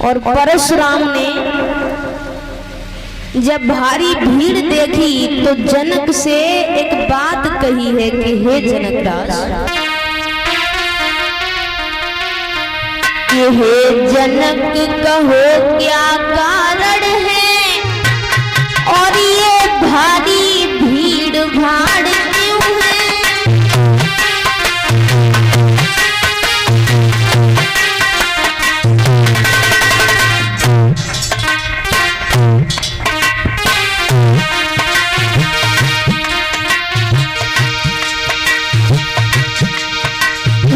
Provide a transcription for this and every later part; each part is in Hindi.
और परशुराम ने जब भारी भीड़ देखी तो जनक से एक बात कही है कि हे जनकराज, कि हे जनक कहो क्या कारण है और ये भारी भीड़ भाड़ क्यों है।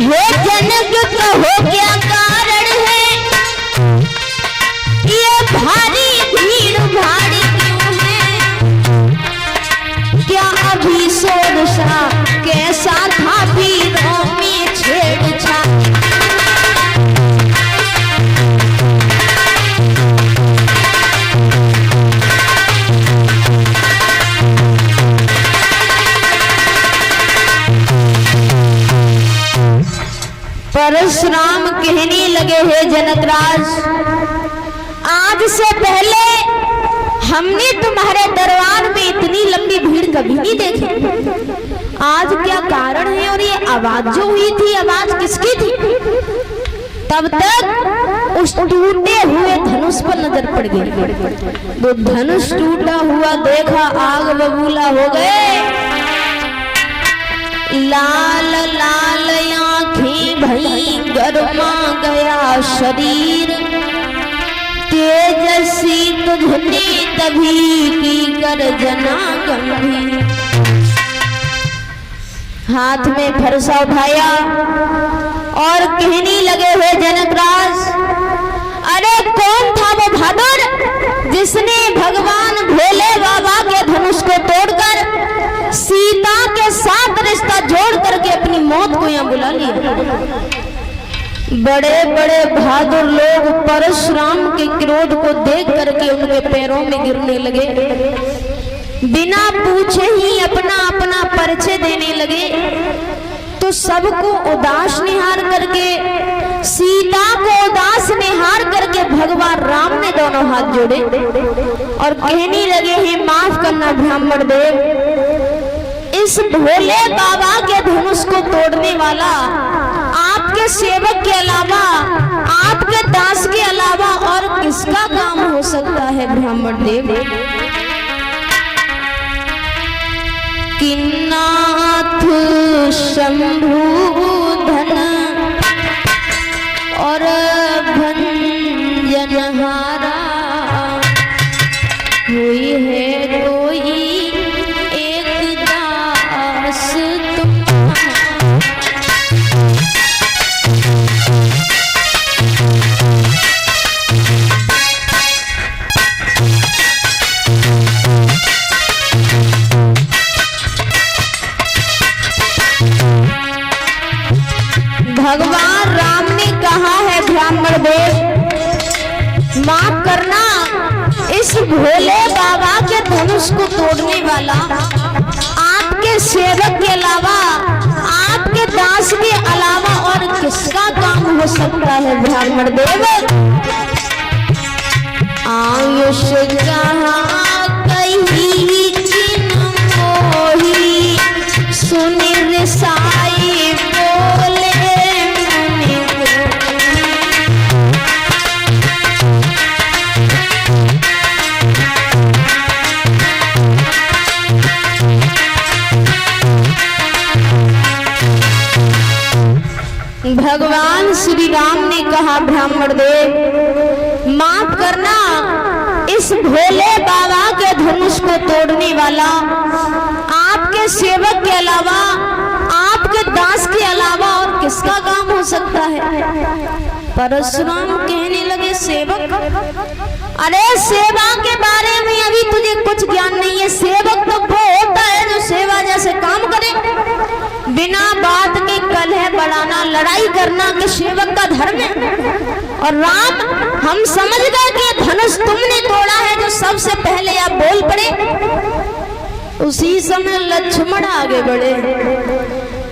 हे जनक कहो क्या कारण है, ये भारी भीड़ भाड़ क्यों है। क्या अभी सोरसा कैसा था भीड़ों में छेड़छाड़। परशुराम कहने लगे, हे जनकराज, आज से पहले हमने तुम्हारे दरबार में इतनी लंबी भीड़ कभी नहीं देखी। आज क्या कारण है और ये आवाज जो हुई थी, आवाज किसकी थी। तब तक उस टूटे हुए धनुष पर नजर पड़ गई। वो धनुष टूटा हुआ देखा, आग बबूला हो गए। लाल लाल आंखें भई, गरमा गया शरीर, तेजस्वी तुझने तभी की गर्जना गंभीर। हाथ में फरसा उठाया और कहने लगे, हुए जनकराज, अरे कौन था वो बहादुर जिसने भगवान भोले बाबा के धनुष को तोड़कर सीता के साथ रिश्ता जोड़ करके अपनी मौत को यहाँ बुला लिया। बड़े बड़े बहादुर लोग परशुराम के क्रोध को देख करके उनके पैरों में गिरने लगे। बिना पूछे ही अपना अपना परिचय देने लगे। तो सबको उदास निहार करके, सीता को उदास निहार करके भगवान राम ने दोनों हाथ जोड़े और कहने लगे, हे माफ करना ब्राह्मण देव, इस भोले बाबा के धनुष को तोड़ने वाला आपके सेवक के अलावा, आपके दास के अलावा और किसका काम हो सकता है ब्राह्मण देव। कि नाथ शंभूधन और भंजनहारा हुई है कोई एक दास भगवान राम ने कहा है, ब्राह्मण देव माफ करना, इस भोले बाबा के धनुष को तोड़ने वाला आपके सेवक के अलावा, आपके दास के अलावा और किसका काम हो सकता है ब्राह्मण देव। आयुष कहाँ कही चिन्ह मोही, सुनि रिसाई बोले भगवान श्री राम ने कहा, ब्राह्मण देव माफ करना, इस भोले बाबा के धनुष को तोड़ने वाला आपके सेवक के अलावा, आपके दास के अलावा और किसका काम हो सकता है। परशुराम कहने लगे, सेवक, अरे सेवा के बारे में अभी तुझे कुछ ज्ञान नहीं है। सेवक तो वो होता है जो सेवा जैसे काम करे, बिना बात के कलह बढ़ाना, लड़ाई करना के सेवक का धर्म है। और राम, हम समझ गए कि धनुष तुमने तोड़ा है, जो सबसे पहले आप बोल पड़े। उसी समय लक्ष्मण आगे बढ़े,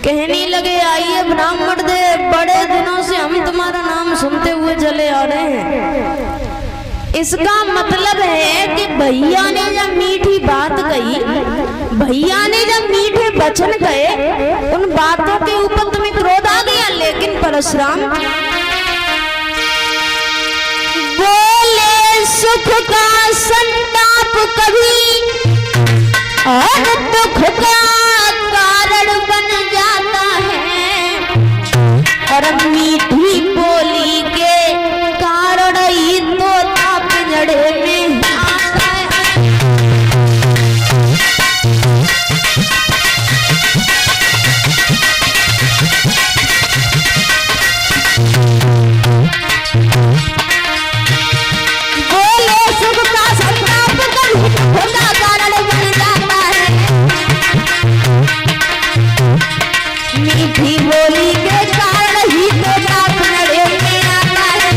कहने लगे, आइए ब्राह्मण देव, बड़े दिनों से हम तुम्हारा नाम सुनते हुए चले आ रहे हैं। इसका मतलब है कि भैया ने जब मीठी बात कही, भैया ने जब मीठे वचन कहे, उन बातों के ऊपर तुम्हें क्रोध आ गया। लेकिन परशुराम बोले सुख का संताप कभी और दुख का कारण बन जाता है, और मीठी बोली के कारण ही तोता पिंजड़े में आता है। बोले सुख का संताप कभी दुख का कारण बन जाता है, मीठी बोली के कारण ही तोता पिंजड़े में आता है।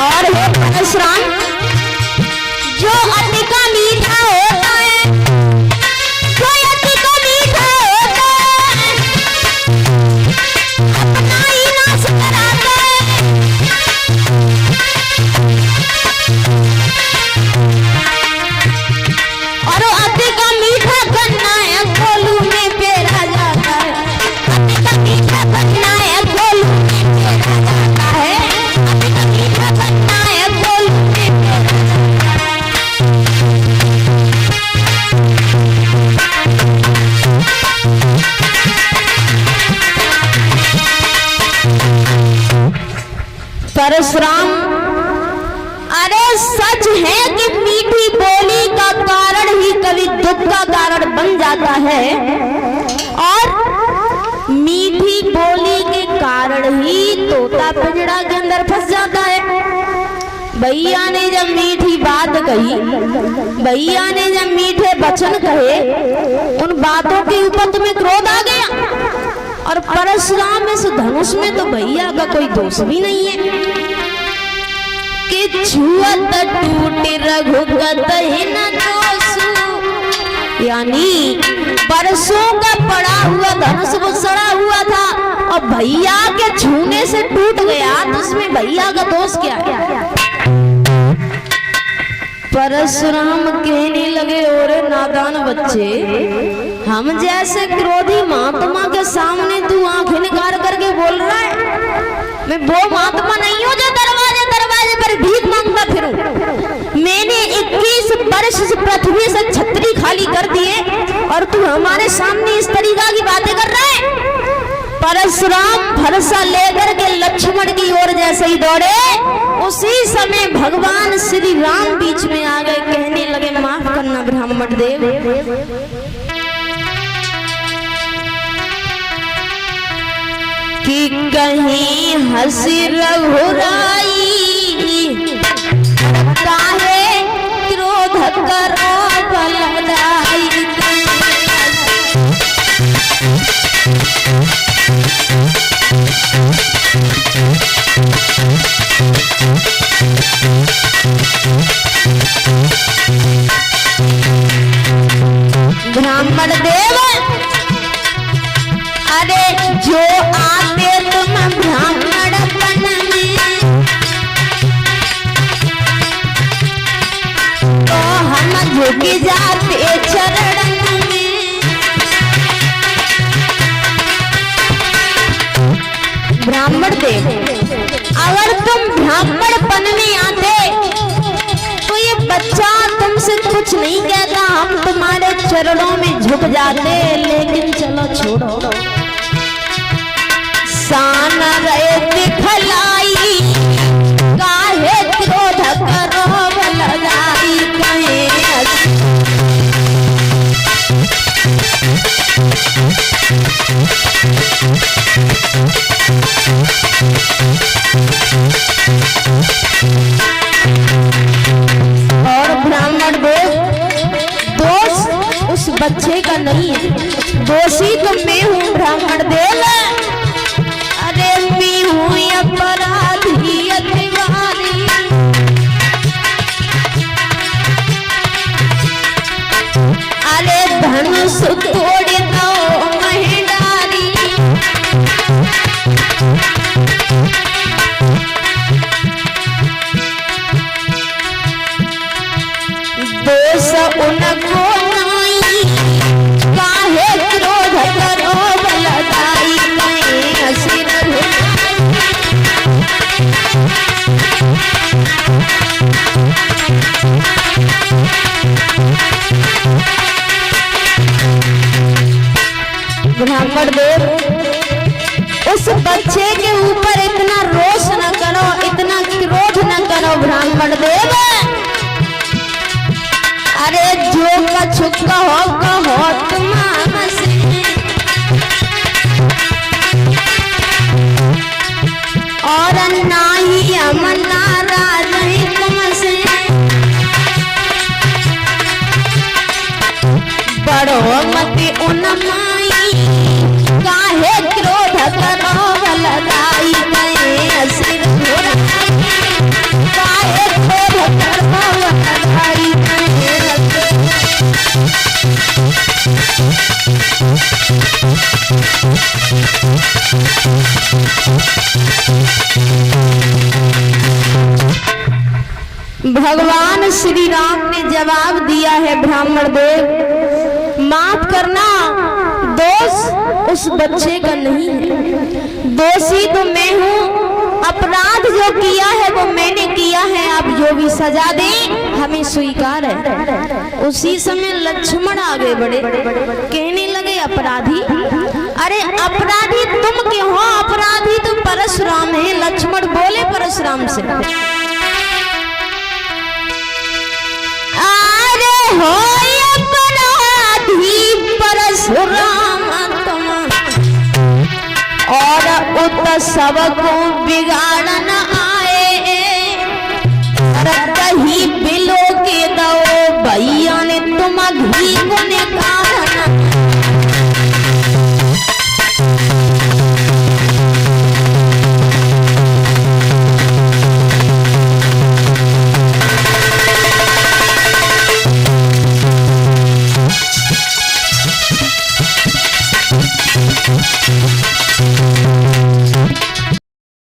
और हे परशुराम, जो अति का मीठा होता है, जो अति का मीठा होता है, अपना ही नाश कराता है। और अति का मीठा गन्ना है, कोल्हू में पेरा जाता है। अति का मीठा गन्ना है, कोल्हू में पेरा जाता है। अति का मीठा गन्ना है, कोल्हू में पेरा जाता है। परशुराम, अरे सच है कि मीठी बोली का कारण ही कभी दुख का कारण बन जाता है, और मीठी बोली के कारण ही तोता पिंजड़ा के अंदर फंस जाता है। भैया ने जब मीठी बात कही, भैया ने जब मीठे वचन कहे, उन बातों के ऊपर तुम्हें क्रोध आ गया। और परशुराम इस धनुष में तो भैया का कोई दोष भी नहीं है कि छुअत टूटे रघुगत न दोष, यानी परसों का पड़ा हुआ धनुष वो सड़ा हुआ था और भैया के छूने से टूट गया, तो उसमें भैया का दोष क्या है? परशुराम कहने लगे, ओरे नादान बच्चे, हम जैसे क्रोधी महात्मा के सामने तू आंखें निकाल करके बोल रहा है? मैं वो महात्मा नहीं हूँ जो दरवाजे दरवाजे पर भीख मांगता फिरूं। मैंने 21 वर्ष से पृथ्वी से छतरी खाली कर दिए और तू हमारे सामने इस तरीका की बातें कर रहा है। परशुराम फरसा लेकर के लक्ष्मण की ओर जैसे ही दौड़े, उसी समय भगवान श्री राम बीच में आ गए। कहने लगे, माफ करना ब्राह्मण देव, कि कहीं हंसी रघुराई, काहे क्रोध करो बलदाई। ब्राह्मण देव, अरे जो आते तुम ब्राह्मणपन में, तो हम झुक जाते चरण में। ब्राह्मण देव, अगर तुम ब्राह्मणपन में आते तो ये बच्चा तुमसे कुछ नहीं कहता, हम तुम्हारे चरणों में झुक जाते। लेकिन चलो छोड़ो, सान रहे दिखलाई, काहे क्रोध करो बलदाई। कहे और ब्राह्मण देव, दोष उस बच्चे का नहीं है, दोषी तो मैं हूँ ब्राह्मण देव। अरे मैं हूँ अपराधी अतिवारी, अरे धनुष तोड़ दो महिडारी। दोष उनको नाई काहे क्रोध करो बलदाई। कहीं असुर ब्राह्मण देव उस बच्चे के ऊपर इतना रोष न करो, इतना क्रोध न करो ब्राह्मण देव। अरे जो कछु कहो कहो तुमसे, और नाही हम नाराज हैं तुमसे। बड़ो मति उन माई काहे क्रोध करो बलदाई। गए असुर घोराई काहे क्रोध करो बलदाई। भगवान श्री राम ने जवाब दिया है ब्राह्मण देव, माफ करना, दोष उस बच्चे का नहीं है, दोषी तो मैं हूँ। अपराध जो किया है वो मैंने किया है, आप जो भी सजा दें हमें स्वीकार है। उसी समय लक्ष्मण आगे बढ़े, कहने लगे अपराधी, अरे अपराधी तुम क्यों हो, अपराधी तो परशुराम है। लक्ष्मण बोले परशुराम से, अरे हो अपराधी परशुराम तुम, और उत सबको बिगाड़ना